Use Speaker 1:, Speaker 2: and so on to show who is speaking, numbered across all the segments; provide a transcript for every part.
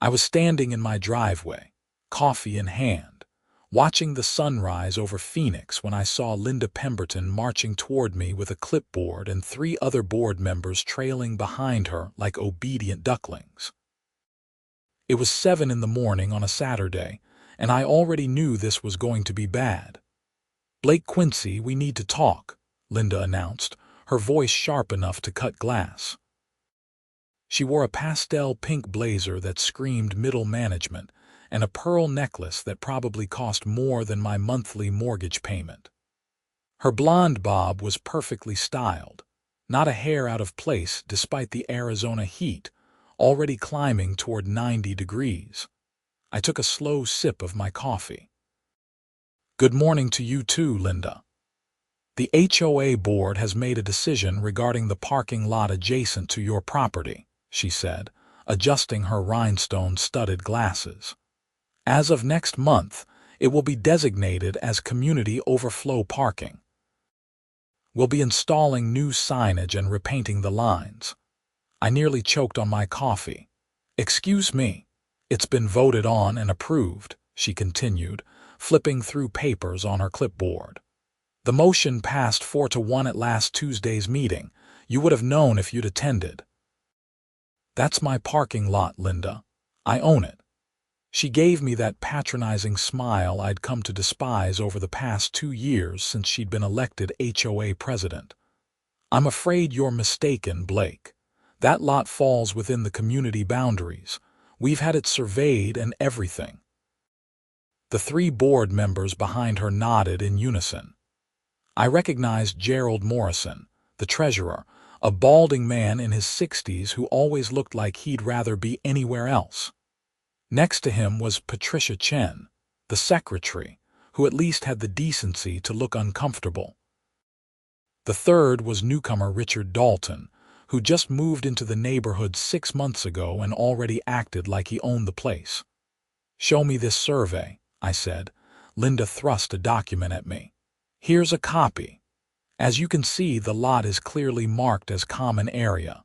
Speaker 1: I was standing in my driveway, coffee in hand, watching the sunrise over Phoenix when I saw Linda Pemberton marching toward me with a clipboard and 3 other board members trailing behind her like obedient ducklings. It was 7 in the morning on a Saturday, and I already knew this was going to be bad. "Blake Quincy, we need to talk," Linda announced, her voice sharp enough to cut glass. She wore a pastel pink blazer that screamed middle management and a pearl necklace that probably cost more than my monthly mortgage payment. Her blonde bob was perfectly styled, not a hair out of place despite the Arizona heat, already climbing toward 90 degrees. I took a slow sip of my coffee. "Good morning to you too, Linda. The HOA board has made a decision regarding the parking lot adjacent to your property," she said, adjusting her rhinestone-studded glasses. "As of next month, it will be designated as community overflow parking. We'll be installing new signage and repainting the lines." I nearly choked on my coffee. "Excuse me, it's been voted on and approved," she continued, flipping through papers on her clipboard. "The motion passed 4-1 at last Tuesday's meeting. You would have known if you'd attended." "That's my parking lot, Linda. I own it." She gave me that patronizing smile I'd come to despise over the past 2 years since she'd been elected HOA president. "I'm afraid you're mistaken, Blake. That lot falls within the community boundaries. We've had it surveyed and everything." The 3 board members behind her nodded in unison. I recognized Gerald Morrison, the treasurer, a balding man in his 60s who always looked like he'd rather be anywhere else. Next to him was Patricia Chen, the secretary, who at least had the decency to look uncomfortable. The third was newcomer Richard Dalton, who just moved into the neighborhood 6 months ago and already acted like he owned the place. "Show me this survey," I said. Linda thrust a document at me. "Here's a copy. As you can see, the lot is clearly marked as common area.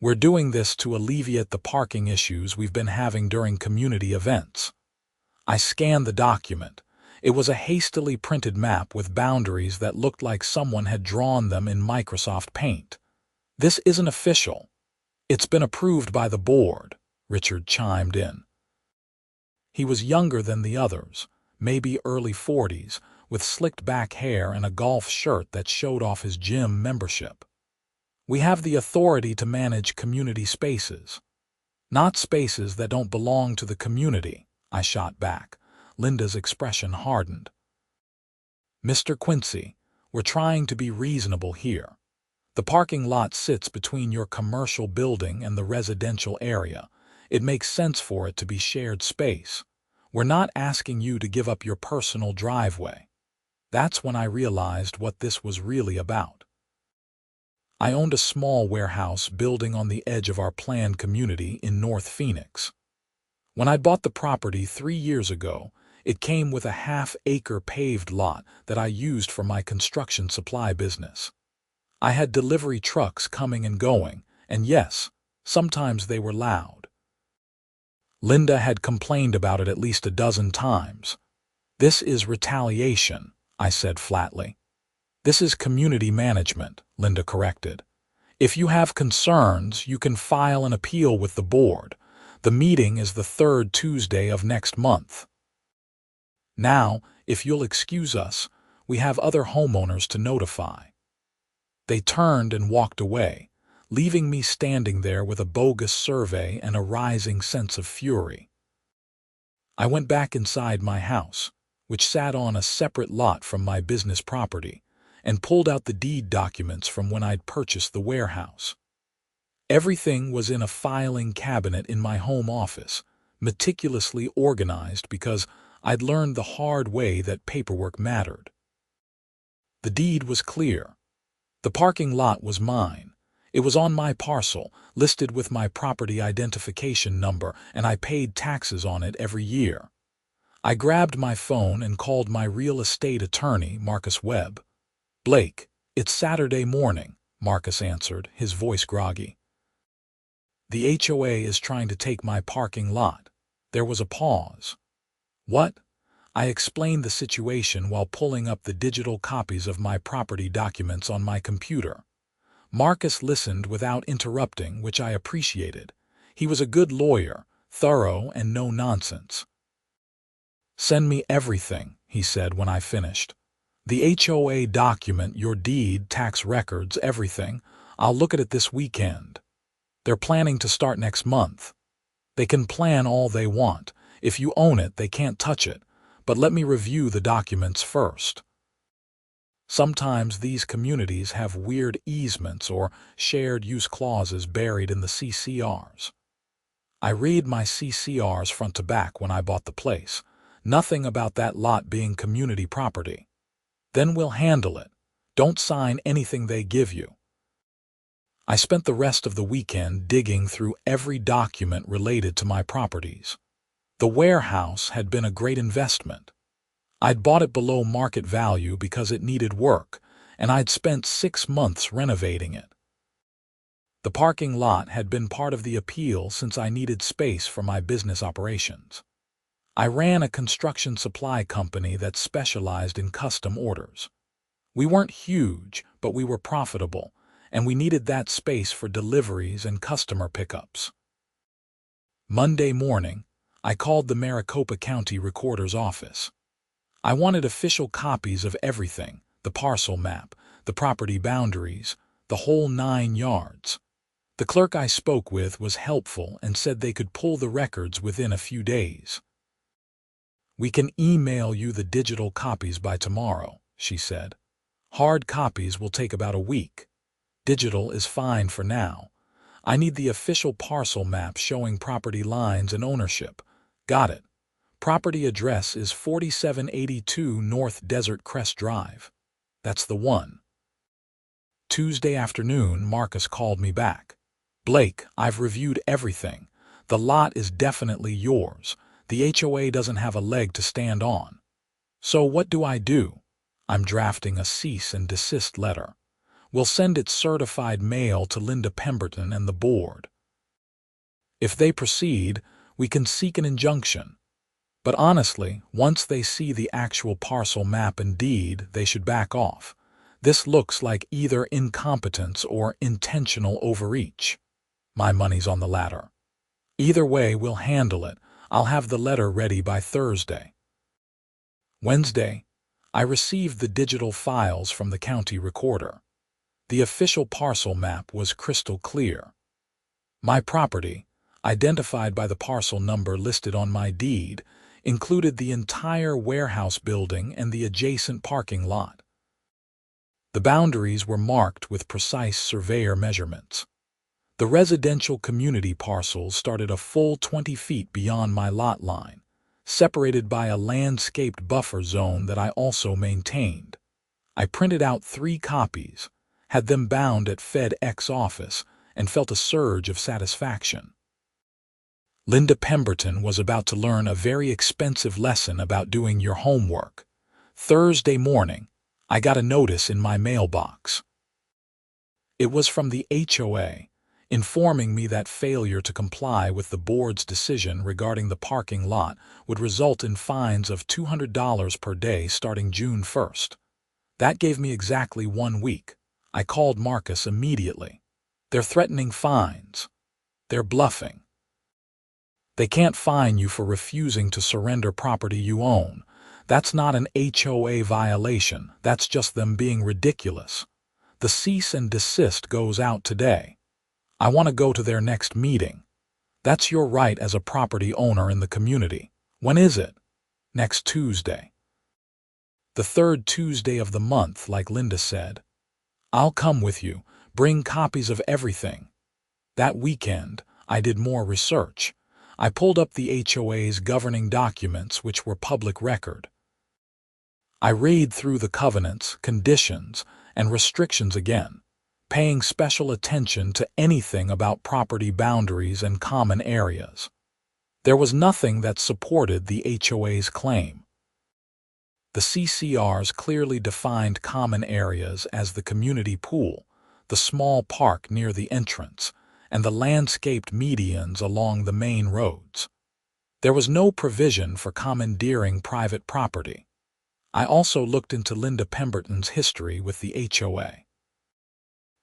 Speaker 1: We're doing this to alleviate the parking issues we've been having during community events." I scanned the document. It was a hastily printed map with boundaries that looked like someone had drawn them in Microsoft Paint. "This isn't official. It's been approved by the board," Richard chimed in. He was younger than the others, maybe early 40s, with slicked back hair and a golf shirt that showed off his gym membership. "We have the authority to manage community spaces." "Not spaces that don't belong to the community," I shot back. Linda's expression hardened. "Mr. Quincy, we're trying to be reasonable here. The parking lot sits between your commercial building and the residential area. It makes sense for it to be shared space. We're not asking you to give up your personal driveway." That's when I realized what this was really about. I owned a small warehouse building on the edge of our planned community in North Phoenix. When I bought the property 3 years ago, it came with a half-acre paved lot that I used for my construction supply business. I had delivery trucks coming and going, and yes, sometimes they were loud. Linda had complained about it at least a dozen times. "This is retaliation," I said flatly. "This is community management," Linda corrected. "If you have concerns, you can file an appeal with the board. The meeting is the 3rd Tuesday of next month. Now, if you'll excuse us, we have other homeowners to notify." They turned and walked away, leaving me standing there with a bogus survey and a rising sense of fury. I went back inside my house, which sat on a separate lot from my business property, and pulled out the deed documents from when I'd purchased the warehouse. Everything was in a filing cabinet in my home office, meticulously organized because I'd learned the hard way that paperwork mattered. The deed was clear. The parking lot was mine. It was on my parcel, listed with my property identification number, and I paid taxes on it every year. I grabbed my phone and called my real estate attorney, Marcus Webb. "Blake, it's Saturday morning," Marcus answered, his voice groggy. The HOA is trying to take my parking lot. There was a pause. What? I explained the situation while pulling up the digital copies of my property documents on my computer. Marcus listened without interrupting, which I appreciated. He was a good lawyer, thorough and no nonsense. "Send me everything," he said when I finished. "The HOA document, your deed, tax records, everything. I'll look at it this weekend. They're planning to start next month. They can plan all they want. If you own it, they can't touch it. But let me review the documents first." Sometimes these communities have weird easements or shared use clauses buried in the CCRs. I read my CCRs front to back when I bought the place. Nothing about that lot being community property. Then we'll handle it. Don't sign anything they give you. I spent the rest of the weekend digging through every document related to my properties. The warehouse had been a great investment. I'd bought it below market value because it needed work, and I'd spent 6 months renovating it. The parking lot had been part of the appeal since I needed space for my business operations. I ran a construction supply company that specialized in custom orders. We weren't huge, but we were profitable, and we needed that space for deliveries and customer pickups. Monday morning, I called the Maricopa County Recorder's office. I wanted official copies of everything, the parcel map, the property boundaries, the whole 9 yards. The clerk I spoke with was helpful and said they could pull the records within a few days. "We can email you the digital copies by tomorrow," she said. "Hard copies will take about a week. Digital is fine for now. I need the official parcel map showing property lines and ownership." "Got it. Property address is 4782 North Desert Crest Drive. That's the one." Tuesday afternoon, Marcus called me back. "Blake, I've reviewed everything. The lot is definitely yours. The HOA doesn't have a leg to stand on. So what do I do?" "I'm drafting a cease and desist letter. We'll send it certified mail to Linda Pemberton and the board. If they proceed, we can seek an injunction. But honestly, once they see the actual parcel map and deed, they should back off. This looks like either incompetence or intentional overreach. My money's on the latter. Either way, we'll handle it. I'll have the letter ready by Thursday." Wednesday, I received the digital files from the county recorder. The official parcel map was crystal clear. My property, identified by the parcel number listed on my deed, included the entire warehouse building and the adjacent parking lot. The boundaries were marked with precise surveyor measurements. The residential community parcels started a full 20 feet beyond my lot line, separated by a landscaped buffer zone that I also maintained. I printed out 3 copies, had them bound at FedEx office, and felt a surge of satisfaction. Linda Pemberton was about to learn a very expensive lesson about doing your homework. Thursday morning, I got a notice in my mailbox. It was from the HOA, informing me that failure to comply with the board's decision regarding the parking lot would result in fines of $200 per day starting June 1st. That gave me exactly 1 week. I called Marcus immediately. "They're threatening fines. They're bluffing. They can't fine you for refusing to surrender property you own. That's not an HOA violation. That's just them being ridiculous. The cease and desist goes out today. I want to go to their next meeting. That's your right as a property owner in the community." "When is it?" "Next Tuesday. The 3rd Tuesday of the month, like Linda said. I'll come with you. Bring copies of everything." That weekend, I did more research. I pulled up the HOA's governing documents, which were public record. I read through the covenants, conditions, and restrictions again, paying special attention to anything about property boundaries and common areas. There was nothing that supported the HOA's claim. The CCRs clearly defined common areas as the community pool, the small park near the entrance, and the landscaped medians along the main roads. There was no provision for commandeering private property. I also looked into Linda Pemberton's history with the HOA.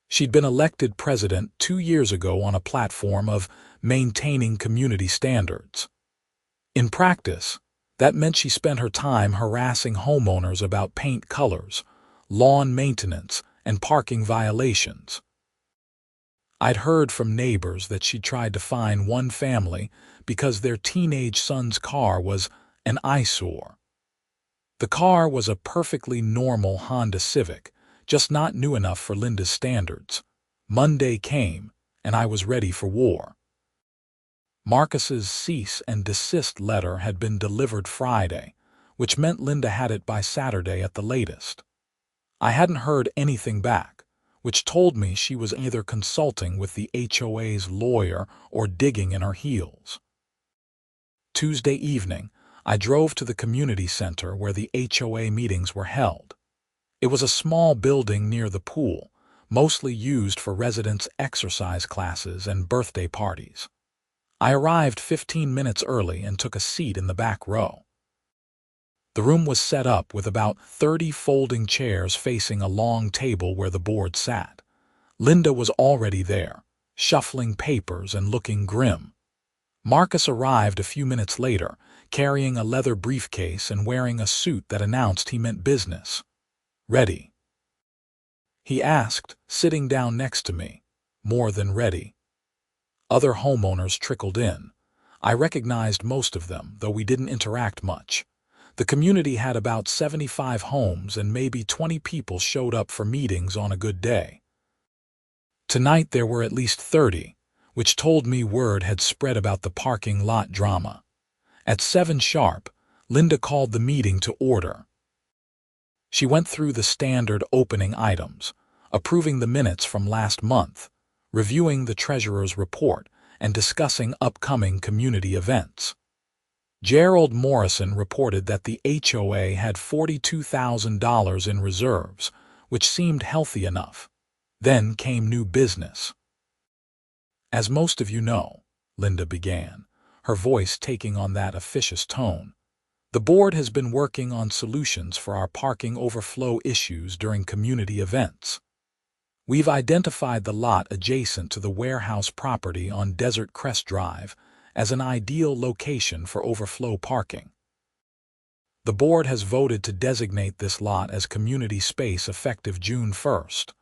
Speaker 1: She'd been elected president 2 years ago on a platform of maintaining community standards. In practice, that meant she spent her time harassing homeowners about paint colors, lawn maintenance, and parking violations. I'd heard from neighbors that she tried to fine one family because their teenage son's car was an eyesore. The car was a perfectly normal Honda Civic, just not new enough for Linda's standards. Monday came, and I was ready for war. Marcus's cease and desist letter had been delivered Friday, which meant Linda had it by Saturday at the latest. I hadn't heard anything back, which told me she was either consulting with the HOA's lawyer or digging in her heels. Tuesday evening, I drove to the community center where the HOA meetings were held. It was a small building near the pool, mostly used for residents' exercise classes and birthday parties. I arrived 15 minutes early and took a seat in the back row. The room was set up with about 30 folding chairs facing a long table where the board sat. Linda was already there, shuffling papers and looking grim. Marcus arrived a few minutes later, carrying a leather briefcase and wearing a suit that announced he meant business. "Ready?" he asked, sitting down next to me. "More than ready." Other homeowners trickled in. I recognized most of them, though we didn't interact much. The community had about 75 homes and maybe 20 people showed up for meetings on a good day. Tonight there were at least 30, which told me word had spread about the parking lot drama. At 7 sharp, Linda called the meeting to order. She went through the standard opening items, approving the minutes from last month, reviewing the treasurer's report, and discussing upcoming community events. Gerald Morrison reported that the HOA had $42,000 in reserves, which seemed healthy enough. Then came new business. "As most of you know," Linda began, her voice taking on that officious tone, "the board has been working on solutions for our parking overflow issues during community events. We've identified the lot adjacent to the warehouse property on Desert Crest Drive as an ideal location for overflow parking. The board has voted to designate this lot as community space effective June 1st.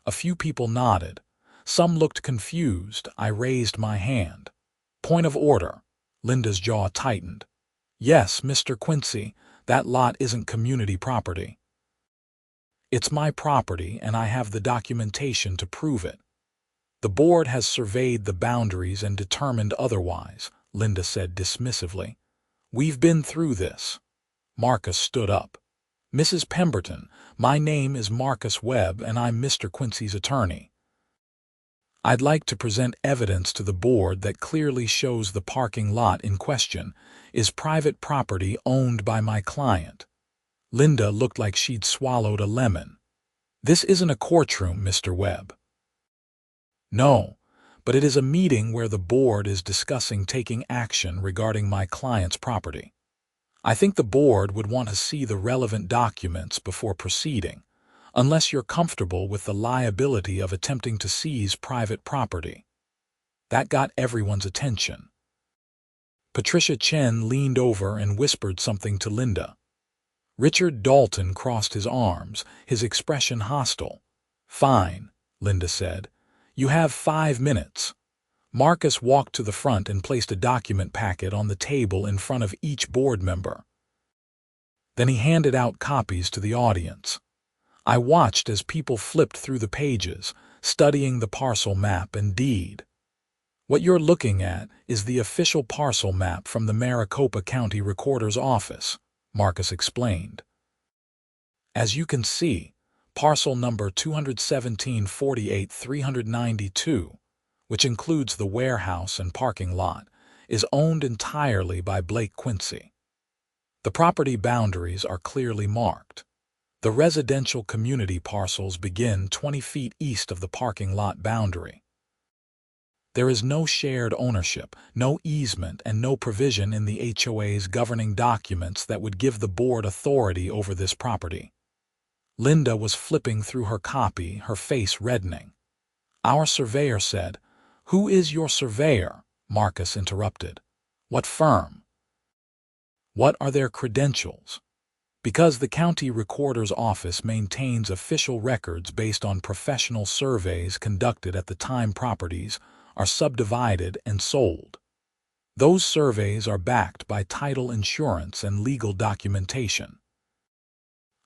Speaker 1: A few people nodded. Some looked confused. I raised my hand. "Point of order." Linda's jaw tightened. "Yes, Mr. Quincy, that lot isn't community property." "It's my property and I have the documentation to prove it." "The board has surveyed the boundaries and determined otherwise," Linda said dismissively. "We've been through this." Marcus stood up. "Mrs. Pemberton, my name is Marcus Webb and I'm Mr. Quincy's attorney. I'd like to present evidence to the board that clearly shows the parking lot in question is private property owned by my client." Linda looked like she'd swallowed a lemon. "This isn't a courtroom, Mr. Webb." "No, but it is a meeting where the board is discussing taking action regarding my client's property. I think the board would want to see the relevant documents before proceeding, unless you're comfortable with the liability of attempting to seize private property." That got everyone's attention. Patricia Chen leaned over and whispered something to Linda. Richard Dalton crossed his arms, his expression hostile. "Fine," Linda said. "You have 5 minutes." Marcus walked to the front and placed a document packet on the table in front of each board member. Then he handed out copies to the audience. I watched as people flipped through the pages, studying the parcel map and deed. "What you're looking at is the official parcel map from the Maricopa County Recorder's Office," Marcus explained. "As you can see, parcel number 217-48-392, which includes the warehouse and parking lot, is owned entirely by Blake Quincy. The property boundaries are clearly marked. The residential community parcels begin 20 feet east of the parking lot boundary. There is no shared ownership, no easement, and no provision in the HOA's governing documents that would give the board authority over this property. Linda was flipping through her copy, her face reddening. Our surveyor said, "Who is your surveyor?" Marcus interrupted. "What firm? What are their credentials?" Because the county recorder's office maintains official records based on professional surveys conducted at the time properties are subdivided and sold. Those surveys are backed by title insurance and legal documentation.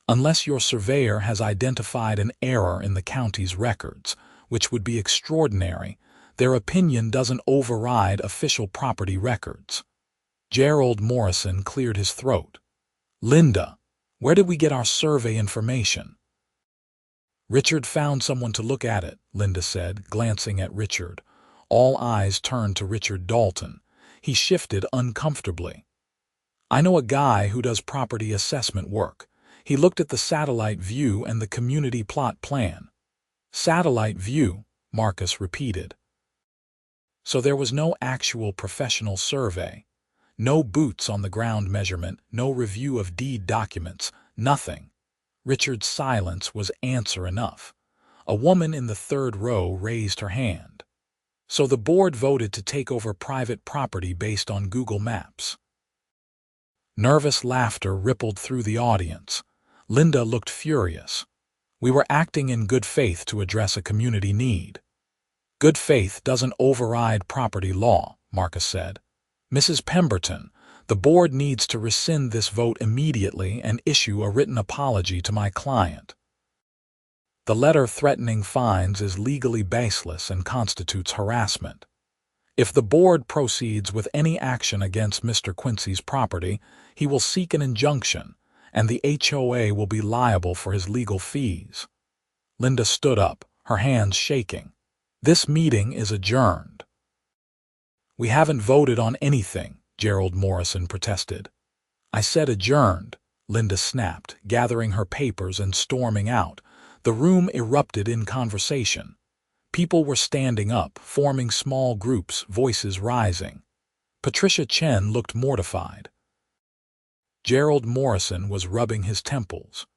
Speaker 1: Unless your surveyor has identified an error in the county's records, which would be extraordinary, their opinion doesn't override official property records. Gerald Morrison cleared his throat. "Linda, where did we get our survey information?" "Richard found someone to look at it," Linda said, glancing at Richard. All eyes turned to Richard Dalton. He shifted uncomfortably. "I know a guy who does property assessment work. He looked at the satellite view and the community plot plan." "Satellite view," Marcus repeated. So there was no actual professional survey. No boots on the ground measurement, no review of deed documents, nothing. Richard's silence was answer enough. A woman in the third row raised her hand. "So the board voted to take over private property based on Google Maps." Nervous laughter rippled through the audience. Linda looked furious. "We were acting in good faith to address a community need." "Good faith doesn't override property law," Marcus said. "Mrs. Pemberton, the board needs to rescind this vote immediately and issue a written apology to my client. The letter threatening fines is legally baseless and constitutes harassment. If the board proceeds with any action against Mr. Quincy's property, he will seek an injunction, and the HOA will be liable for his legal fees." Linda stood up, her hands shaking. "This meeting is adjourned." "We haven't voted on anything," Gerald Morrison protested. "I said adjourned," Linda snapped, gathering her papers and storming out. The room erupted in conversation. People were standing up, forming small groups, voices rising. Patricia Chen looked mortified. Gerald Morrison was rubbing his temples.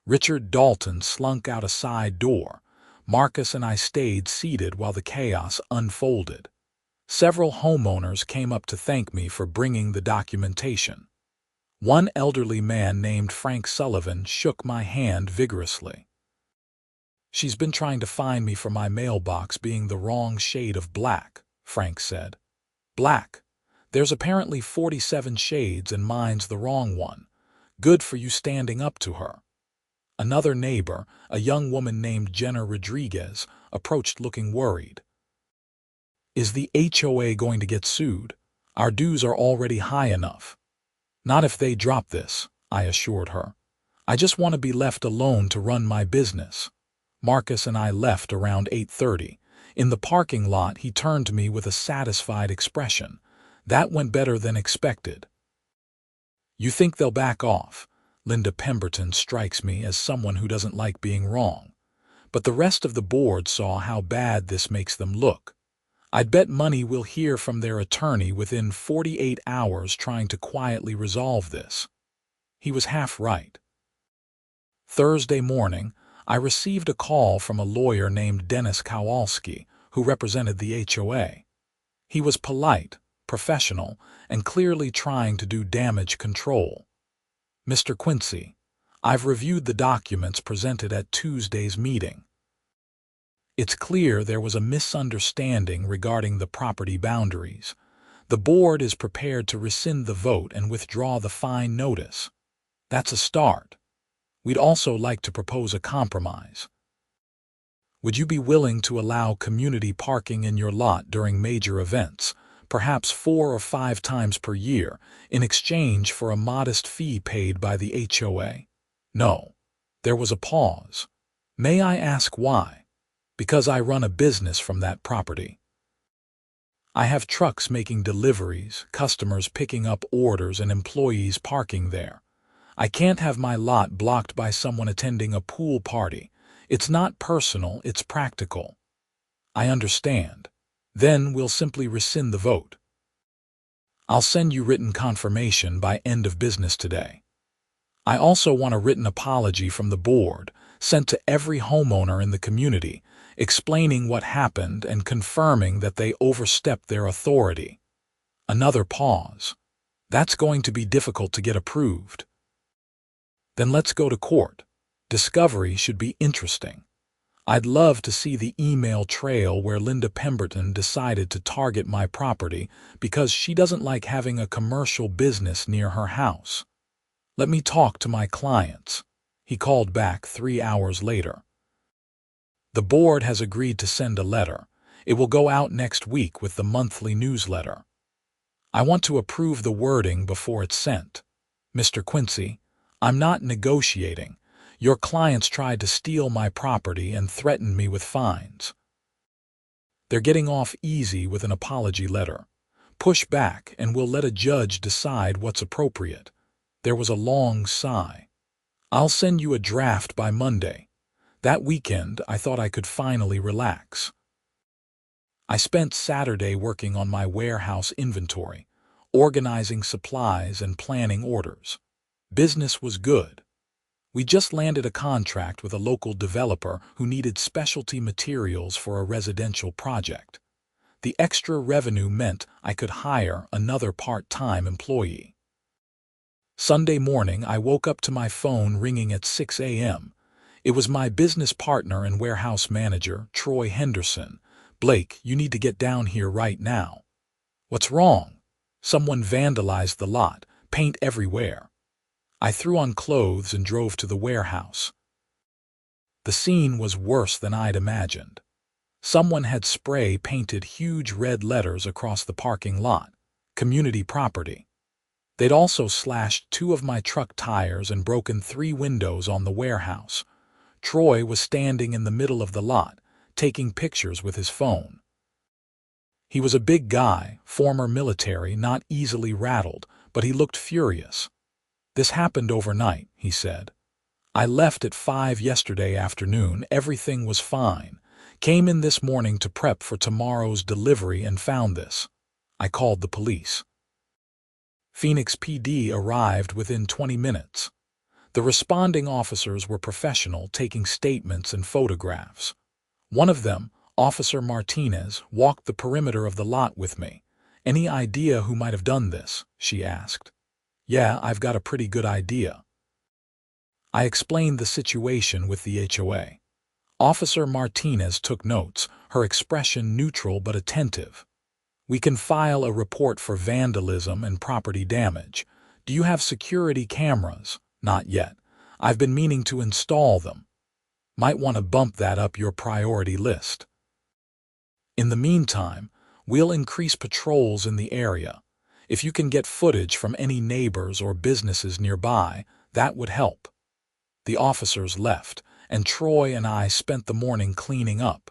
Speaker 1: Richard Dalton slunk out a side door. Marcus and I stayed seated while the chaos unfolded. Several homeowners came up to thank me for bringing the documentation. One elderly man named Frank Sullivan shook my hand vigorously. "She's been trying to find me for my mailbox being the wrong shade of black," Frank said. "Black? There's apparently 47 shades and mine's the wrong one. Good for you standing up to her." Another neighbor, a young woman named Jenna Rodriguez, approached looking worried. "Is the HOA going to get sued? Our dues are already high enough." "Not if they drop this," I assured her. "I just want to be left alone to run my business." Marcus and I left around 8:30. In the parking lot, he turned to me with a satisfied expression. "That went better than expected." "You think they'll back off?" Linda Pemberton strikes me as someone who doesn't like being wrong. But the rest of the board saw how bad this makes them look. "I'd bet money we'll hear from their attorney within 48 hours trying to quietly resolve this." He was half right. Thursday morning, I received a call from a lawyer named Dennis Kowalski, who represented the HOA. He was polite, professional, and clearly trying to do damage control. "Mr. Quincy, I've reviewed the documents presented at Tuesday's meeting. It's clear there was a misunderstanding regarding the property boundaries. The board is prepared to rescind the vote and withdraw the fine notice. That's a start. We'd also like to propose a compromise. Would you be willing to allow community parking in your lot during major events, perhaps 4 or 5 times per year, in exchange for a modest fee paid by the HOA?" "No." There was a pause. "May I ask why?" "Because I run a business from that property. I have trucks making deliveries, customers picking up orders, and employees parking there. I can't have my lot blocked by someone attending a pool party. It's not personal, it's practical." "I understand." Then we'll simply rescind the vote. I'll send you written confirmation by end of business today. I also want a written apology from the board, sent to every homeowner in the community, explaining what happened and confirming that they overstepped their authority. Another pause. That's going to be difficult to get approved. Then let's go to court. Discovery should be interesting. I'd love to see the email trail where Linda Pemberton decided to target my property because she doesn't like having a commercial business near her house. Let me talk to my clients. He called back 3 hours later. The board has agreed to send a letter. It will go out next week with the monthly newsletter. I want to approve the wording before it's sent. Mr. Quincy, I'm not negotiating. Your clients tried to steal my property and threatened me with fines. They're getting off easy with an apology letter. Push back and we'll let a judge decide what's appropriate. There was a long sigh. I'll send you a draft by Monday. That weekend, I thought I could finally relax. I spent Saturday working on my warehouse inventory, organizing supplies and planning orders. Business was good. We just landed a contract with a local developer who needed specialty materials for a residential project. The extra revenue meant I could hire another part-time employee. Sunday morning, I woke up to my phone ringing at 6 a.m. It was my business partner and warehouse manager, Troy Henderson. "Blake, you need to get down here right now." "What's wrong?" "Someone vandalized the lot, paint everywhere." I threw on clothes and drove to the warehouse. The scene was worse than I'd imagined. Someone had spray painted huge red letters across the parking lot, "Community Property." They'd also slashed 2 of my truck tires and broken 3 windows on the warehouse. Troy was standing in the middle of the lot, taking pictures with his phone. He was a big guy, former military, not easily rattled, but he looked furious. "This happened overnight," he said. "I left at 5 yesterday afternoon, everything was fine. Came in this morning to prep for tomorrow's delivery and found this." I called the police. Phoenix PD arrived within 20 minutes. The responding officers were professional, taking statements and photographs. One of them, Officer Martinez, walked the perimeter of the lot with me. "Any idea who might have done this?" she asked. "Yeah, I've got a pretty good idea." I explained the situation with the HOA. Officer Martinez took notes, her expression neutral but attentive. "We can file a report for vandalism and property damage. Do you have security cameras?" "Not yet. I've been meaning to install them." "Might want to bump that up your priority list." "In the meantime, we'll increase patrols in the area. If you can get footage from any neighbors or businesses nearby, that would help." The officers left, and Troy and I spent the morning cleaning up.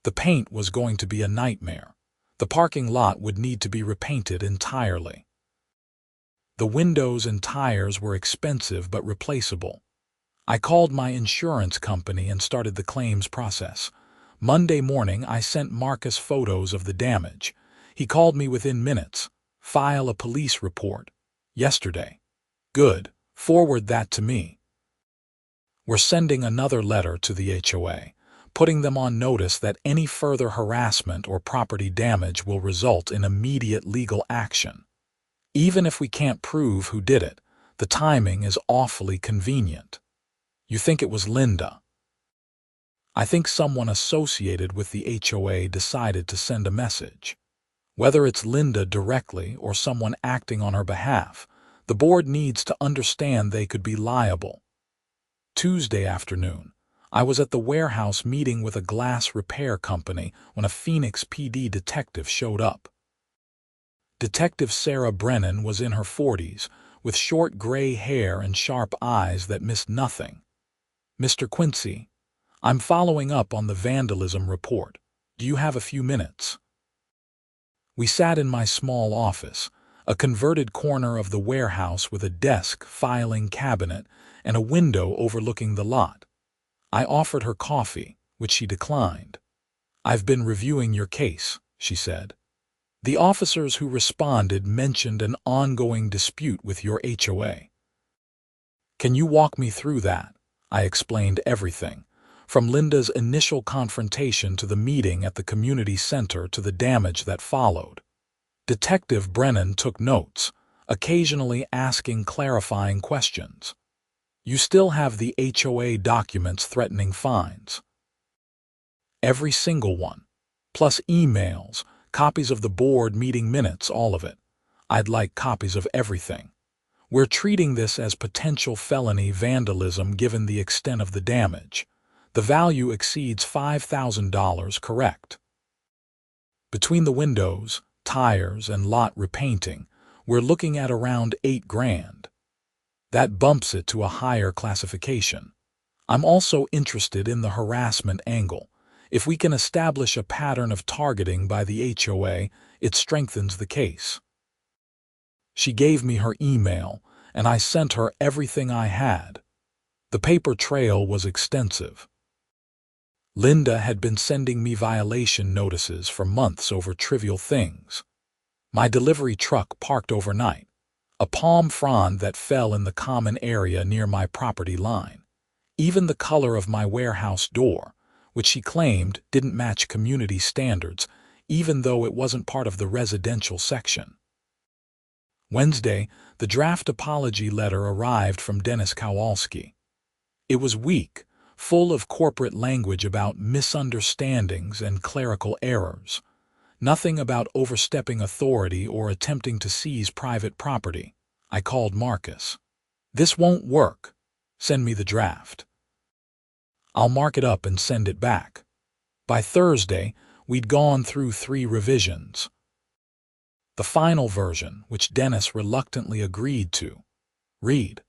Speaker 1: The paint was going to be a nightmare. The parking lot would need to be repainted entirely. The windows and tires were expensive but replaceable. I called my insurance company and started the claims process. Monday morning, I sent Marcus photos of the damage. He called me within minutes. "File a police report." "Yesterday." "Good. Forward that to me." We're sending another letter to the HOA, putting them on notice that any further harassment or property damage will result in immediate legal action. Even if we can't prove who did it, the timing is awfully convenient. You think it was Linda? I think someone associated with the HOA decided to send a message. Whether it's Linda directly or someone acting on her behalf, the board needs to understand they could be liable. Tuesday afternoon, I was at the warehouse meeting with a glass repair company when a Phoenix PD detective showed up. Detective Sarah Brennan was in her 40s, with short gray hair and sharp eyes that missed nothing. "Mr. Quincy, I'm following up on the vandalism report. Do you have a few minutes?" We sat in my small office, a converted corner of the warehouse with a desk, filing cabinet, and a window overlooking the lot. I offered her coffee, which she declined. "I've been reviewing your case," she said. The officers who responded mentioned an ongoing dispute with your HOA. Can you walk me through that? I explained everything, from Linda's initial confrontation to the meeting at the community center to the damage that followed. Detective Brennan took notes, occasionally asking clarifying questions. You still have the HOA documents threatening fines? Every single one, plus emails, copies of the board meeting minutes, all of it. I'd like copies of everything. We're treating this as potential felony vandalism given the extent of the damage. The value exceeds $5,000, correct? Between the windows, tires, and lot repainting, we're looking at around $8,000. That bumps it to a higher classification. I'm also interested in the harassment angle. If we can establish a pattern of targeting by the HOA, it strengthens the case. She gave me her email, and I sent her everything I had. The paper trail was extensive. Linda had been sending me violation notices for months over trivial things. My delivery truck parked overnight, a palm frond that fell in the common area near my property line, even the color of my warehouse door, which she claimed didn't match community standards, even though it wasn't part of the residential section. Wednesday, the draft apology letter arrived from Dennis Kowalski. It was weak, full of corporate language about misunderstandings and clerical errors. Nothing about overstepping authority or attempting to seize private property. I called Marcus. This won't work. Send me the draft. I'll mark it up and send it back. By Thursday, we'd gone through 3 revisions. The final version, which Dennis reluctantly agreed to, read: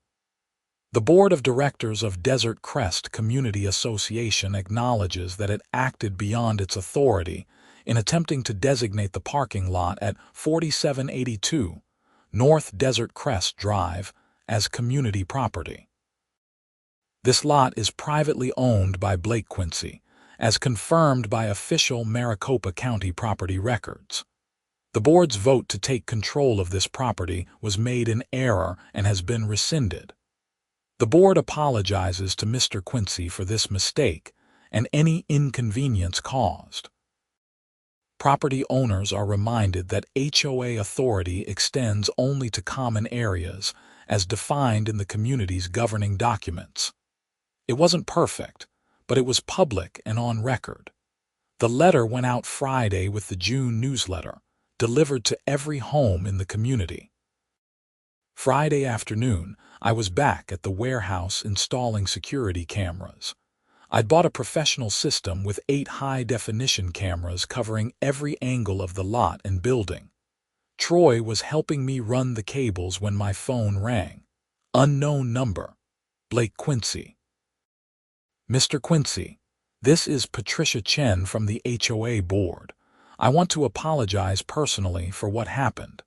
Speaker 1: The Board of Directors of Desert Crest Community Association acknowledges that it acted beyond its authority in attempting to designate the parking lot at 4782 North Desert Crest Drive as community property. This lot is privately owned by Blake Quincy, as confirmed by official Maricopa County property records. The board's vote to take control of this property was made in error and has been rescinded. The board apologizes to Mr. Quincy for this mistake and any inconvenience caused. Property owners are reminded that HOA authority extends only to common areas as defined in the community's governing documents. It wasn't perfect, but it was public and on record. The letter went out Friday with the June newsletter, delivered to every home in the community. Friday afternoon, I was back at the warehouse installing security cameras. I'd bought a professional system with 8 high-definition cameras covering every angle of the lot and building. Troy was helping me run the cables when my phone rang. Unknown number. Blake Quincy. Mr. Quincy, this is Patricia Chen from the HOA board. I want to apologize personally for what happened.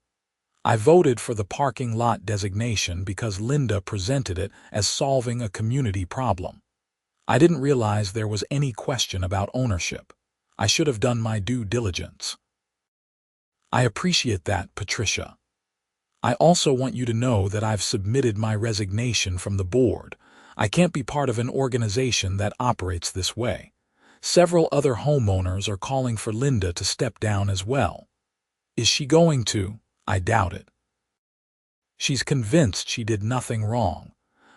Speaker 1: I voted for the parking lot designation because Linda presented it as solving a community problem. I didn't realize there was any question about ownership. I should have done my due diligence. I appreciate that, Patricia. I also want you to know that I've submitted my resignation from the board. I can't be part of an organization that operates this way. Several other homeowners are calling for Linda to step down as well. Is she going to? I doubt it. She's convinced she did nothing wrong,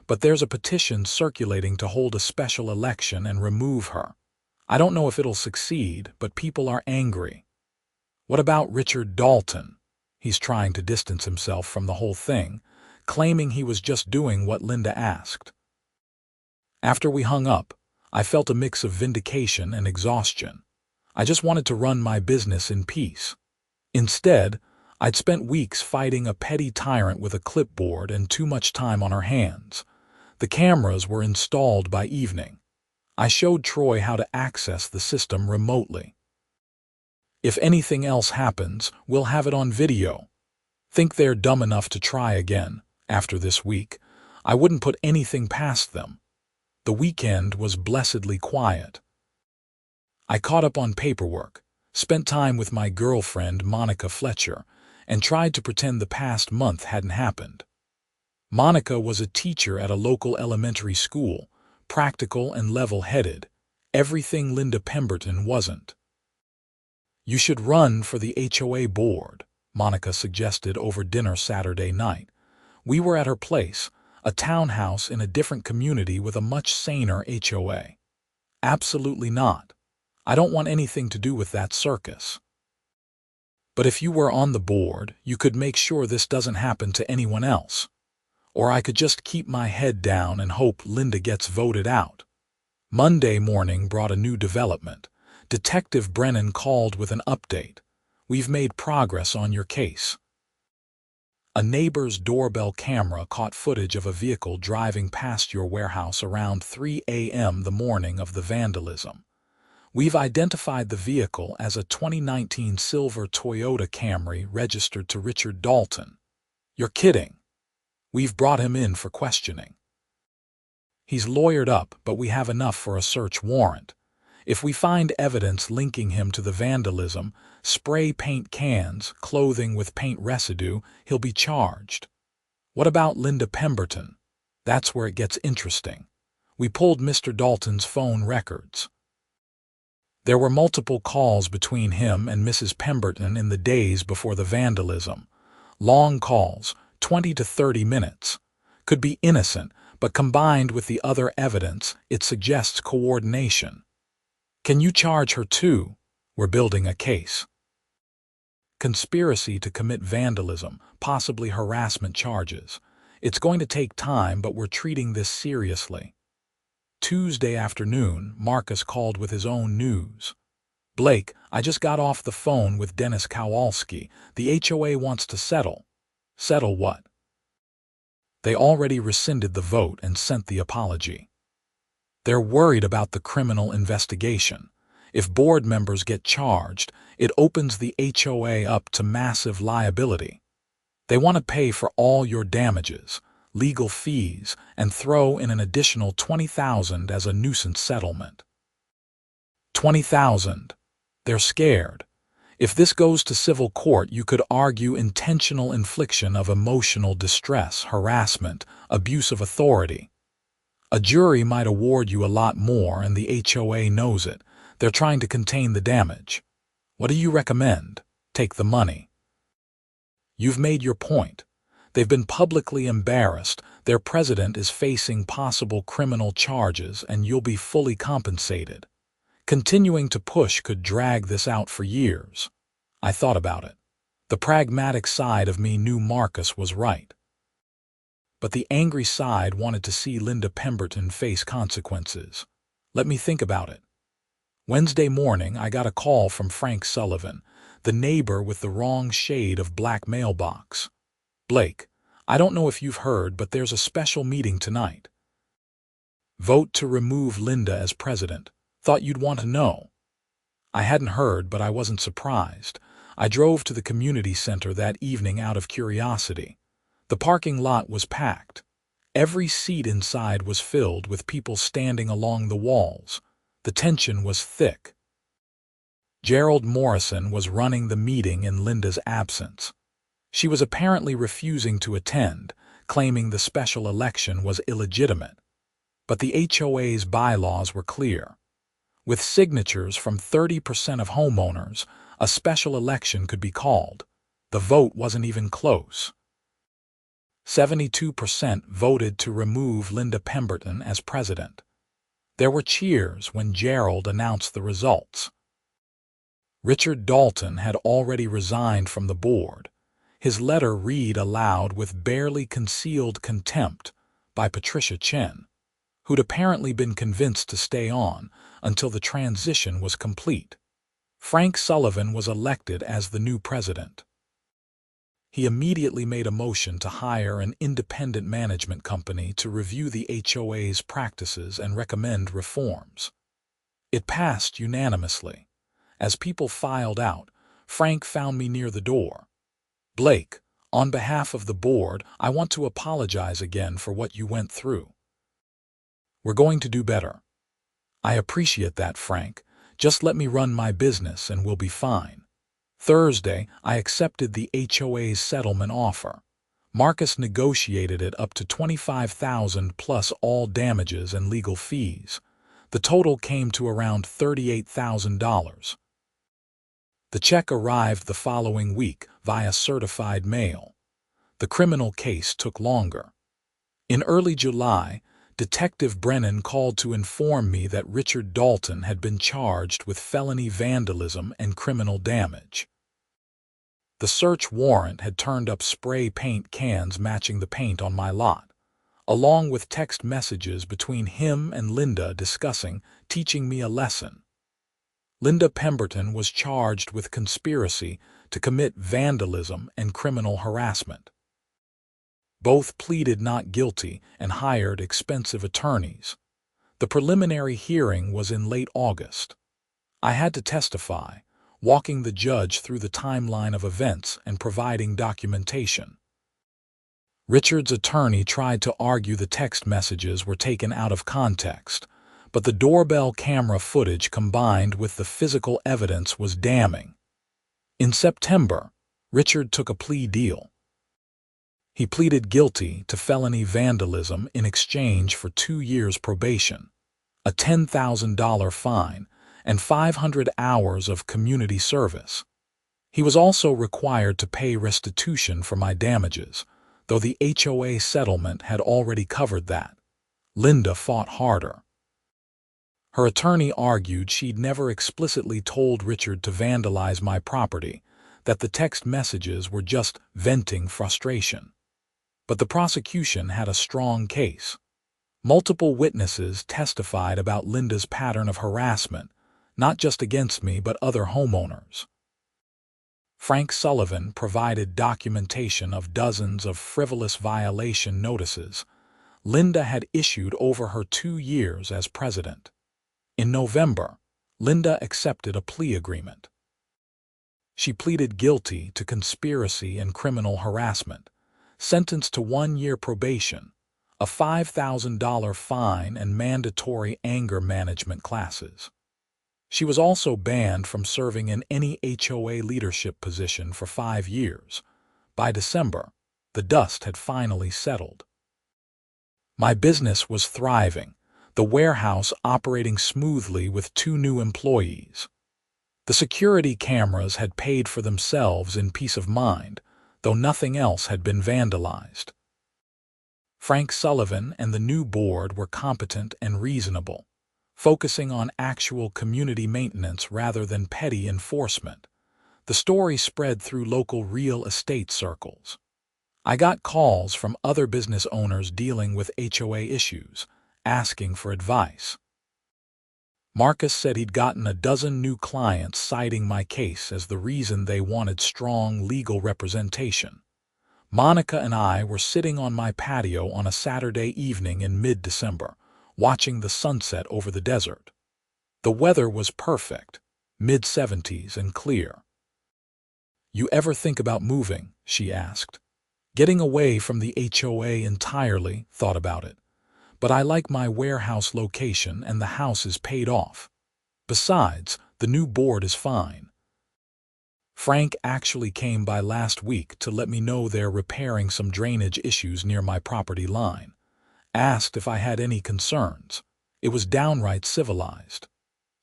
Speaker 1: but there's a petition circulating to hold a special election and remove her. I don't know if it'll succeed, but people are angry. What about Richard Dalton? He's trying to distance himself from the whole thing, claiming he was just doing what Linda asked. After we hung up, I felt a mix of vindication and exhaustion. I just wanted to run my business in peace. Instead, I'd spent weeks fighting a petty tyrant with a clipboard and too much time on our hands. The cameras were installed by evening. I showed Troy how to access the system remotely. If anything else happens, we'll have it on video. Think they're dumb enough to try again, after this week. I wouldn't put anything past them. The weekend was blessedly quiet. I caught up on paperwork, Spent time with my girlfriend, Monica Fletcher, and tried to pretend the past month hadn't happened. Monica was a teacher at a local elementary school, practical and level-headed, everything Linda Pemberton wasn't. "You should run for the HOA board," Monica suggested over dinner Saturday night. We were at her place, a townhouse in a different community with a much saner HOA. "Absolutely not. I don't want anything to do with that circus." "But if you were on the board, you could make sure this doesn't happen to anyone else. Or I could just keep my head down and hope Linda gets voted out." Monday morning brought a new development. Detective Brennan called with an update. "We've made progress on your case." A neighbor's doorbell camera caught footage of a vehicle driving past your warehouse around 3 a.m. the morning of the vandalism. "We've identified the vehicle as a 2019 silver Toyota Camry registered to Richard Dalton." "You're kidding." "We've brought him in for questioning. He's lawyered up, but we have enough for a search warrant. If we find evidence linking him to the vandalism, spray paint cans, clothing with paint residue, he'll be charged." "What about Linda Pemberton?" "That's where it gets interesting. We pulled Mr. Dalton's phone records. There were multiple calls between him and Mrs. Pemberton in the days before the vandalism. Long calls, 20 to 30 minutes. Could be innocent, but combined with the other evidence, it suggests coordination." "Can you charge her too?" "We're building a case." Conspiracy to commit vandalism, possibly harassment charges. It's going to take time, but we're treating this seriously. Tuesday afternoon, Marcus called with his own news. "Blake, I just got off the phone with Dennis Kowalski. The HOA wants to settle." "Settle what?" "They already rescinded the vote and sent the apology. They're worried about the criminal investigation. If board members get charged, it opens the HOA up to massive liability. They want to pay for all your damages, legal fees, and throw in an additional $20,000 as a nuisance settlement." $20,000. They're scared. If this goes to civil court, you could argue intentional infliction of emotional distress, harassment, abuse of authority. A jury might award you a lot more, and the HOA knows it. They're trying to contain the damage. What do you recommend? Take the money. You've made your point. They've been publicly embarrassed. Their president is facing possible criminal charges, and you'll be fully compensated. Continuing to push could drag this out for years. I thought about it. The pragmatic side of me knew Marcus was right. But the angry side wanted to see Linda Pemberton face consequences. Let me think about it. Wednesday morning, I got a call from Frank Sullivan, the neighbor with the wrong shade of black mailbox. "Blake, I don't know if you've heard, but there's a special meeting tonight. Vote to remove Linda as president. Thought you'd want to know." I hadn't heard, but I wasn't surprised. I drove to the community center that evening out of curiosity. The parking lot was packed. Every seat inside was filled with people standing along the walls. The tension was thick. Gerald Morrison was running the meeting in Linda's absence. She was apparently refusing to attend, claiming the special election was illegitimate. But the HOA's bylaws were clear. With signatures from 30% of homeowners, a special election could be called. The vote wasn't even close. 72% voted to remove Linda Pemberton as president. There were cheers when Gerald announced the results. Richard Dalton had already resigned from the board. His letter read aloud with barely concealed contempt by Patricia Chen, who'd apparently been convinced to stay on until the transition was complete. Frank Sullivan was elected as the new president. He immediately made a motion to hire an independent management company to review the HOA's practices and recommend reforms. It passed unanimously. As people filed out, Frank found me near the door. "Blake, on behalf of the board, I want to apologize again for what you went through. We're going to do better." "I appreciate that, Frank. Just let me run my business and we'll be fine. Thursday, I accepted the HOA's settlement offer. Marcus negotiated it up to $25,000 plus all damages and legal fees. The total came to around $38,000. The check arrived the following week via certified mail. The criminal case took longer. In early July, Detective Brennan called to inform me that Richard Dalton had been charged with felony vandalism and criminal damage. The search warrant had turned up spray paint cans matching the paint on my lot, along with text messages between him and Linda discussing teaching me a lesson. Linda Pemberton was charged with conspiracy to commit vandalism and criminal harassment. Both pleaded not guilty and hired expensive attorneys. The preliminary hearing was in late August. I had to testify, walking the judge through the timeline of events and providing documentation. Richard's attorney tried to argue the text messages were taken out of context, but the doorbell camera footage combined with the physical evidence was damning. In September, Richard took a plea deal. He pleaded guilty to felony vandalism in exchange for 2 years probation, a $10,000 fine, and 500 hours of community service. He was also required to pay restitution for my damages, though the HOA settlement had already covered that. Linda fought harder. Her attorney argued she'd never explicitly told Richard to vandalize my property, that the text messages were just venting frustration. But the prosecution had a strong case. Multiple witnesses testified about Linda's pattern of harassment, not just against me but other homeowners. Frank Sullivan provided documentation of dozens of frivolous violation notices Linda had issued over her 2 years as president. In November, Linda accepted a plea agreement. She pleaded guilty to conspiracy and criminal harassment, sentenced to 1 year probation, a $5,000 fine, and mandatory anger management classes. She was also banned from serving in any HOA leadership position for 5 years. By December, the dust had finally settled. My business was thriving, the warehouse operating smoothly with 2 new employees. The security cameras had paid for themselves in peace of mind, though nothing else had been vandalized. Frank Sullivan and the new board were competent and reasonable, focusing on actual community maintenance rather than petty enforcement. The story spread through local real estate circles. I got calls from other business owners dealing with HOA issues, asking for advice. Marcus said he'd gotten a dozen new clients citing my case as the reason they wanted strong legal representation. Monica and I were sitting on my patio on a Saturday evening in mid-December, watching the sunset over the desert. The weather was perfect, mid-70s and clear. "You ever think about moving?" she asked. "Getting away from the HOA entirely, thought about it. But I like my warehouse location and the house is paid off. Besides, the new board is fine." Frank actually came by last week to let me know they're repairing some drainage issues near my property line. Asked if I had any concerns. It was downright civilized.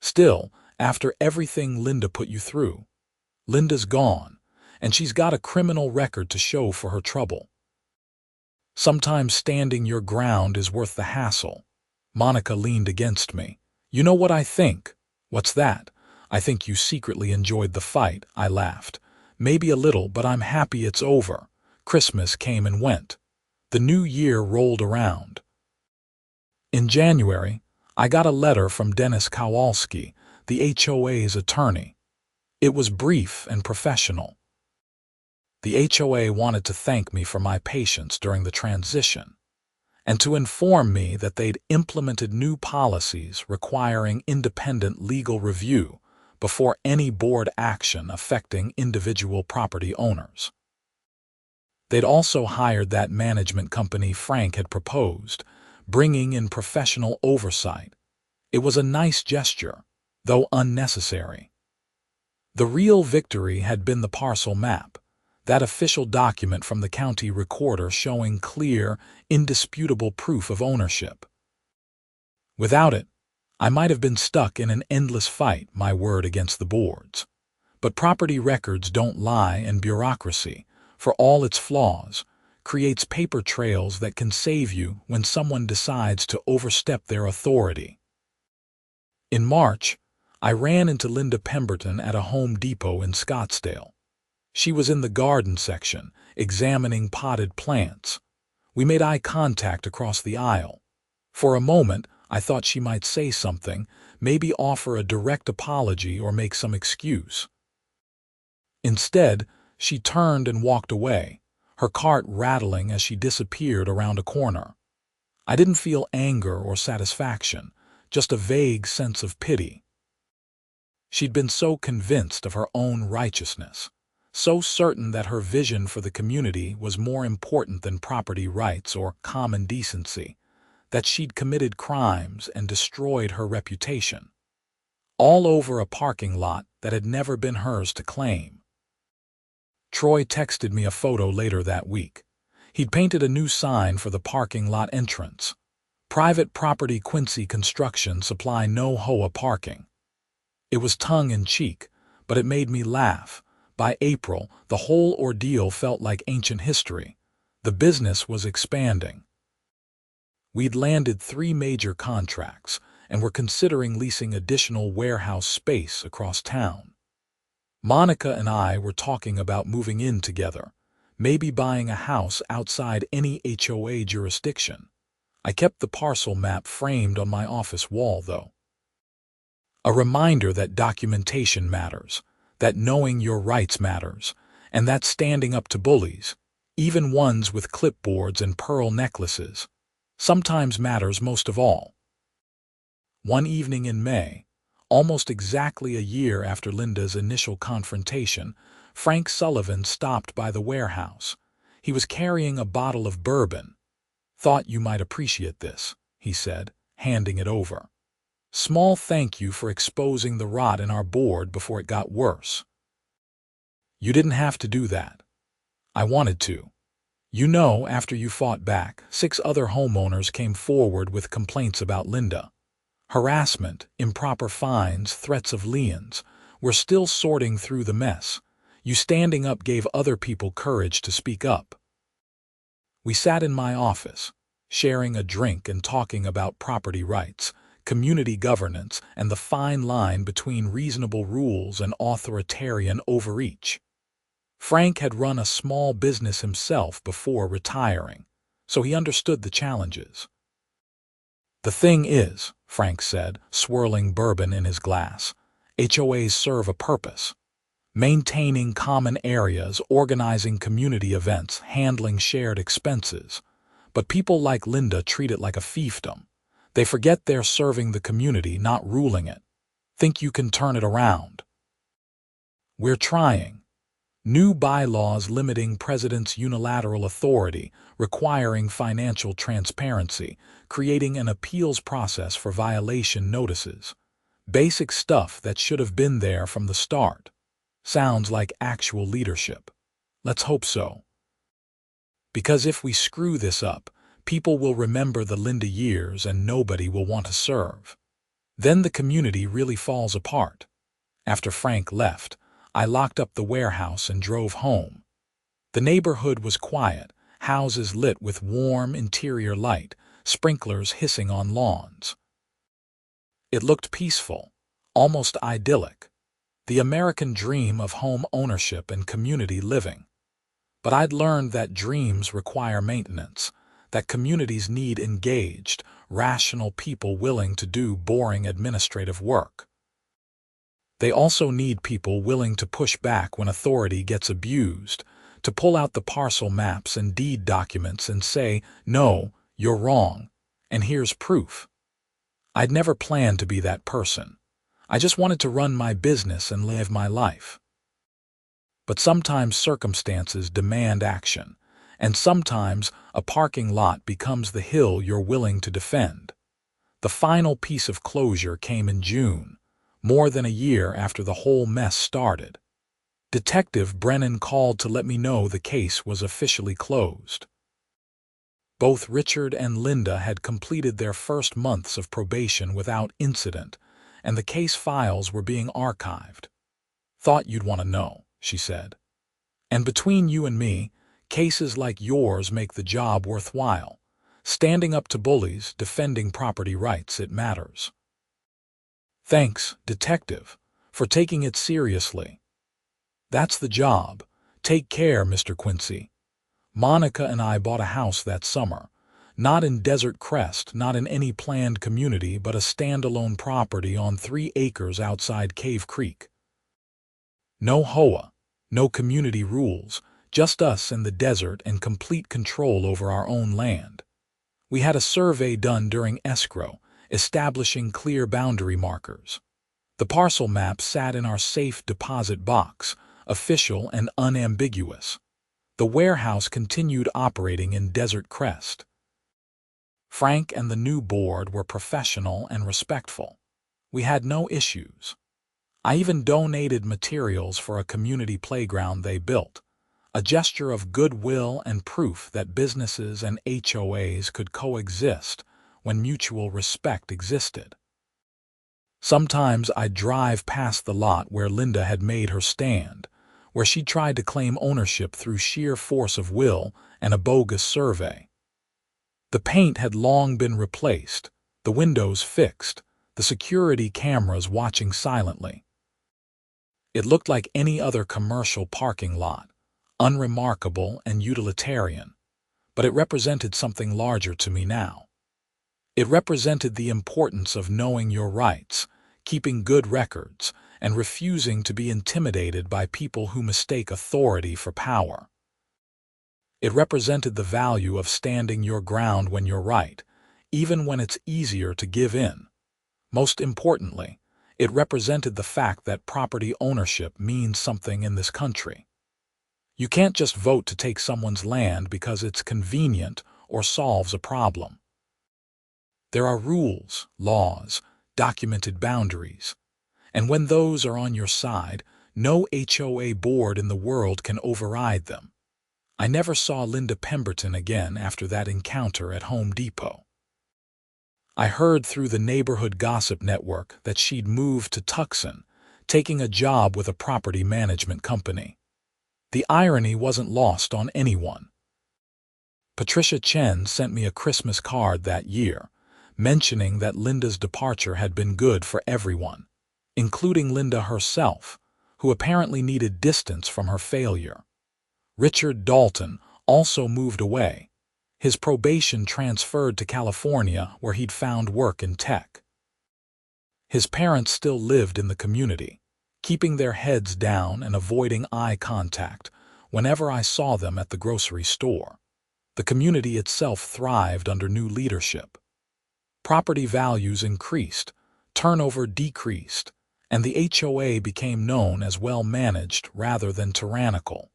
Speaker 1: Still, after everything Linda put you through. Linda's gone, and she's got a criminal record to show for her trouble. Sometimes standing your ground is worth the hassle. Monica leaned against me. "You know what I think?" "What's that?" "I think you secretly enjoyed the fight," I laughed. "Maybe a little, but I'm happy it's over." Christmas came and went. The new year rolled around. In January, I got a letter from Dennis Kowalski, the HOA's attorney. It was brief and professional. The HOA wanted to thank me for my patience during the transition, and to inform me that they'd implemented new policies requiring independent legal review before any board action affecting individual property owners. They'd also hired that management company Frank had proposed, bringing in professional oversight. It was a nice gesture. though unnecessary. The real victory had been the parcel map, that official document from the county recorder showing clear, indisputable proof of ownership. Without it, I might have been stuck in an endless fight, my word against the boards. But property records don't lie, and bureaucracy, for all its flaws, creates paper trails that can save you when someone decides to overstep their authority. In March, I ran into Linda Pemberton at a Home Depot in Scottsdale. She was in the garden section, examining potted plants. We made eye contact across the aisle. For a moment, I thought she might say something, maybe offer a direct apology or make some excuse. Instead, she turned and walked away, her cart rattling as she disappeared around a corner. I didn't feel anger or satisfaction, just a vague sense of pity. She'd been so convinced of her own righteousness, so certain that her vision for the community was more important than property rights or common decency, that she'd committed crimes and destroyed her reputation, all over a parking lot that had never been hers to claim. Troy texted me a photo later that week. He'd painted a new sign for the parking lot entrance. Private property, Quincy construction, supply no HOA parking. It was tongue-in-cheek, but it made me laugh. By April, the whole ordeal felt like ancient history. The business was expanding. We'd landed 3 major contracts and were considering leasing additional warehouse space across town. Monica and I were talking about moving in together, maybe buying a house outside any HOA jurisdiction. I kept the parcel map framed on my office wall, though. A reminder that documentation matters, that knowing your rights matters, and that standing up to bullies, even ones with clipboards and pearl necklaces, sometimes matters most of all. One evening in May, almost exactly a year after Linda's initial confrontation, Frank Sullivan stopped by the warehouse. He was carrying a bottle of bourbon. "Thought you might appreciate this," he said, handing it over. "Small thank you for exposing the rot in our board before it got worse." "You didn't have to do that. I wanted to. You know, after you fought back, 6 other homeowners came forward with complaints about Linda. Harassment, improper fines, threats of liens. We're still sorting through the mess. You standing up gave other people courage to speak up." We sat in my office, sharing a drink and talking about property rights, community governance, and the fine line between reasonable rules and authoritarian overreach. Frank had run a small business himself before retiring, so he understood the challenges. "The thing is," Frank said, swirling bourbon in his glass, "HOAs serve a purpose. Maintaining common areas, organizing community events, handling shared expenses. But people like Linda treat it like a fiefdom. They forget they're serving the community, not ruling it. Think you can turn it around?" "We're trying. New bylaws limiting president's unilateral authority, requiring financial transparency, creating an appeals process for violation notices. Basic stuff that should have been there from the start. Sounds like actual leadership. Let's hope so. Because if we screw this up, people will remember the Linda years and nobody will want to serve. Then the community really falls apart." After Frank left, I locked up the warehouse and drove home. The neighborhood was quiet, houses lit with warm interior light, sprinklers hissing on lawns. It looked peaceful, almost idyllic, the American dream of home ownership and community living. But I'd learned that dreams require maintenance, that communities need engaged, rational people willing to do boring administrative work. They also need people willing to push back when authority gets abused, to pull out the parcel maps and deed documents and say, "No, you're wrong, and here's proof." I'd never planned to be that person. I just wanted to run my business and live my life. But sometimes circumstances demand action, and sometimes a parking lot becomes the hill you're willing to defend. The final piece of closure came in June, more than a year after the whole mess started. Detective Brennan called to let me know the case was officially closed. Both Richard and Linda had completed their first months of probation without incident, and the case files were being archived. "Thought you'd want to know," she said. "And between you and me, cases like yours make the job worthwhile. Standing up to bullies, defending property rights, it matters." "Thanks, Detective, for taking it seriously." "That's the job. Take care, Mr. Quincy. Monica and I bought a house that summer. Not in Desert Crest, not in any planned community, but a standalone property on 3 acres outside Cave Creek. No HOA, no community rules, just us in the desert and complete control over our own land. We had a survey done during escrow, establishing clear boundary markers. The parcel map sat in our safe deposit box, official and unambiguous. The warehouse continued operating in Desert Crest. Frank and the new board were professional and respectful. We had no issues. I even donated materials for a community playground they built, a gesture of goodwill and proof that businesses and HOAs could coexist when mutual respect existed. Sometimes I'd drive past the lot where Linda had made her stand, where she tried to claim ownership through sheer force of will and a bogus survey. The paint had long been replaced, the windows fixed, the security cameras watching silently. It looked like any other commercial parking lot, unremarkable and utilitarian, but it represented something larger to me now. It represented the importance of knowing your rights, keeping good records, and refusing to be intimidated by people who mistake authority for power. It represented the value of standing your ground when you're right, even when it's easier to give in. Most importantly, it represented the fact that property ownership means something in this country. You can't just vote to take someone's land because it's convenient or solves a problem. There are rules, laws, documented boundaries, and when those are on your side, no HOA board in the world can override them. I never saw Linda Pemberton again after that encounter at Home Depot. I heard through the neighborhood gossip network that she'd moved to Tucson, taking a job with a property management company. The irony wasn't lost on anyone. Patricia Chen sent me a Christmas card that year, mentioning that Linda's departure had been good for everyone, including Linda herself, who apparently needed distance from her failure. Richard Dalton also moved away. His probation transferred to California, where he'd found work in tech. His parents still lived in the community, keeping their heads down and avoiding eye contact whenever I saw them at the grocery store. The community itself thrived under new leadership. Property values increased, turnover decreased, and the HOA became known as well-managed rather than tyrannical.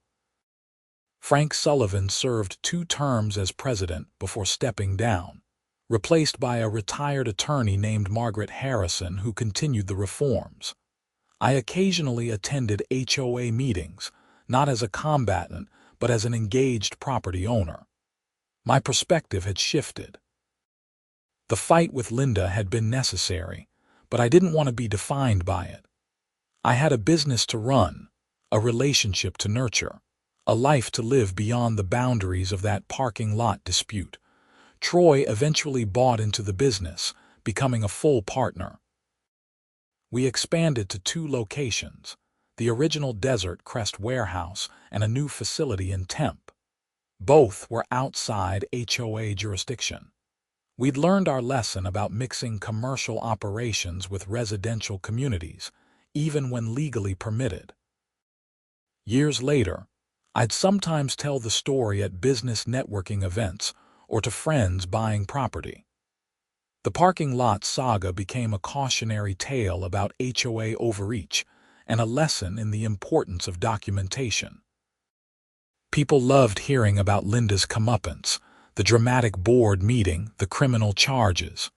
Speaker 1: Frank Sullivan served 2 terms as president before stepping down, replaced by a retired attorney named Margaret Harrison who continued the reforms. I occasionally attended HOA meetings, not as a combatant, but as an engaged property owner. My perspective had shifted. The fight with Linda had been necessary, but I didn't want to be defined by it. I had a business to run, a relationship to nurture, a life to live beyond the boundaries of that parking lot dispute. Troy eventually bought into the business, becoming a full partner. We expanded to 2 locations, the original Desert Crest warehouse and a new facility in Temp. Both were outside HOA jurisdiction. We'd learned our lesson about mixing commercial operations with residential communities, even when legally permitted. Years later, I'd sometimes tell the story at business networking events or to friends buying property. The parking lot saga became a cautionary tale about HOA overreach and a lesson in the importance of documentation. People loved hearing about Linda's comeuppance, the dramatic board meeting, the criminal charges.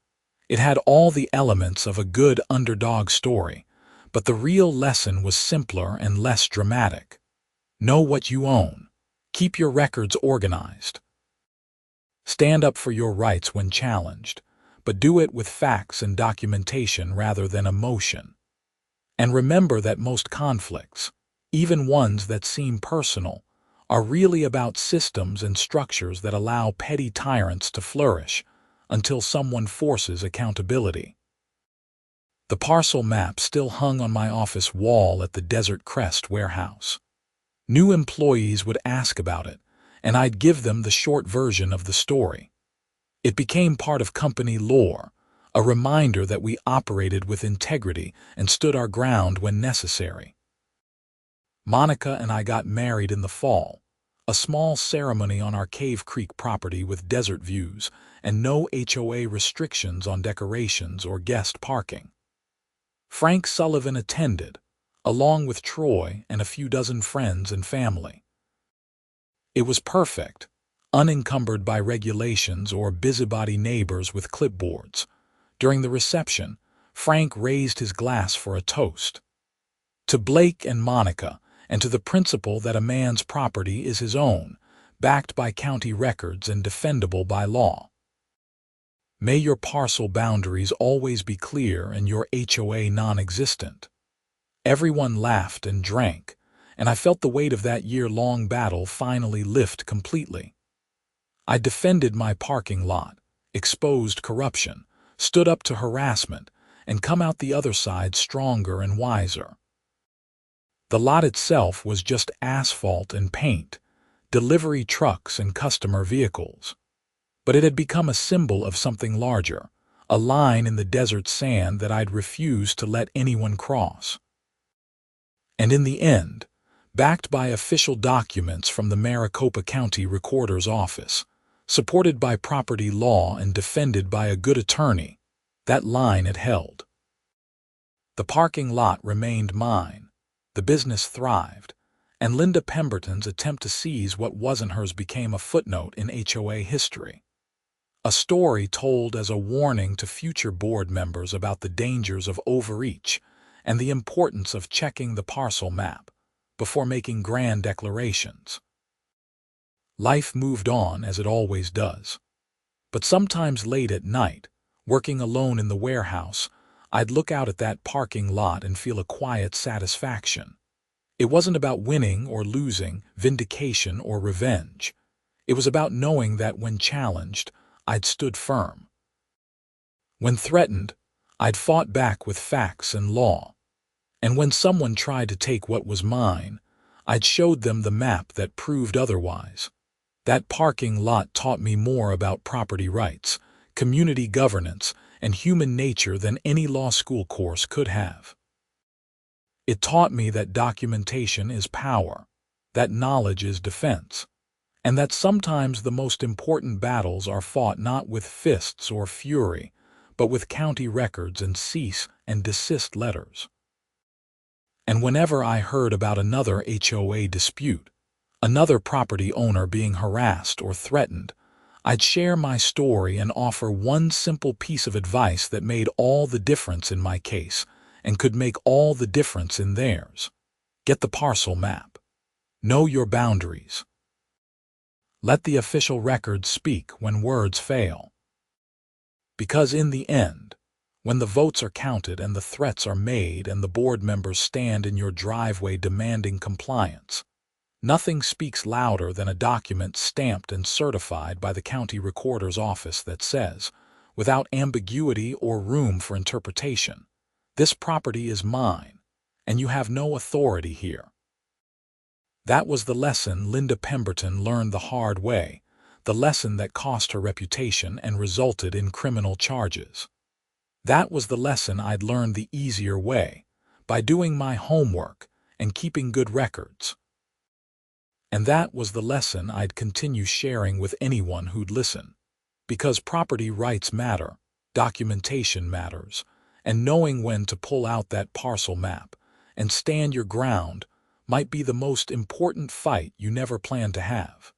Speaker 1: It had all the elements of a good underdog story, But the real lesson was simpler and less dramatic. Know what you own. Keep your records organized. Stand up for your rights when challenged, but do it with facts and documentation rather than emotion. And remember that most conflicts, even ones that seem personal, are really about systems and structures that allow petty tyrants to flourish until someone forces accountability. The parcel map still hung on my office wall at the Desert Crest warehouse. New employees would ask about it, and I'd give them the short version of the story. It became part of company lore, a reminder that we operated with integrity and stood our ground when necessary. Monica and I got married in the fall, a small ceremony on our Cave Creek property with desert views and no HOA restrictions on decorations or guest parking. Frank Sullivan attended, along with Troy and a few dozen friends and family. It was perfect, unencumbered by regulations or busybody neighbors with clipboards. During the reception, Frank raised his glass for a toast. To Blake and Monica, and to the principle that a man's property is his own, backed by county records and defendable by law. May your parcel boundaries always be clear and your HOA non-existent. Everyone laughed and drank, and I felt the weight of that year-long battle finally lift completely. I defended my parking lot, exposed corruption, stood up to harassment, and come out the other side stronger and wiser. The lot itself was just asphalt and paint, delivery trucks and customer vehicles. But it had become a symbol of something larger, a line in the desert sand that I'd refused to let anyone cross. And in the end, backed by official documents from the Maricopa County Recorder's Office, supported by property law and defended by a good attorney, that line had held. The parking lot remained mine, the business thrived, and Linda Pemberton's attempt to seize what wasn't hers became a footnote in HOA history. A story told as a warning to future board members about the dangers of overreach and the importance of checking the parcel map before making grand declarations. Life moved on as it always does. But sometimes late at night, working alone in the warehouse, I'd look out at that parking lot and feel a quiet satisfaction. It wasn't about winning or losing, vindication or revenge. It was about knowing that when challenged, I'd stood firm. When threatened, I'd fought back with facts and law. And when someone tried to take what was mine, I'd showed them the map that proved otherwise. That parking lot taught me more about property rights, community governance, and human nature than any law school course could have. It taught me that documentation is power, that knowledge is defense, and that sometimes the most important battles are fought not with fists or fury, but with county records and cease and desist letters. And whenever I heard about another HOA dispute, another property owner being harassed or threatened, I'd share my story and offer one simple piece of advice that made all the difference in my case and could make all the difference in theirs. Get the parcel map. Know your boundaries. Let the official records speak when words fail. Because in the end, when the votes are counted and the threats are made and the board members stand in your driveway demanding compliance, nothing speaks louder than a document stamped and certified by the county recorder's office that says, without ambiguity or room for interpretation, this property is mine, and you have no authority here. That was the lesson Linda Pemberton learned the hard way, the lesson that cost her reputation and resulted in criminal charges. That was the lesson I'd learned the easier way, by doing my homework and keeping good records. And that was the lesson I'd continue sharing with anyone who'd listen. Because property rights matter, documentation matters, and knowing when to pull out that parcel map and stand your ground might be the most important fight you never planned to have.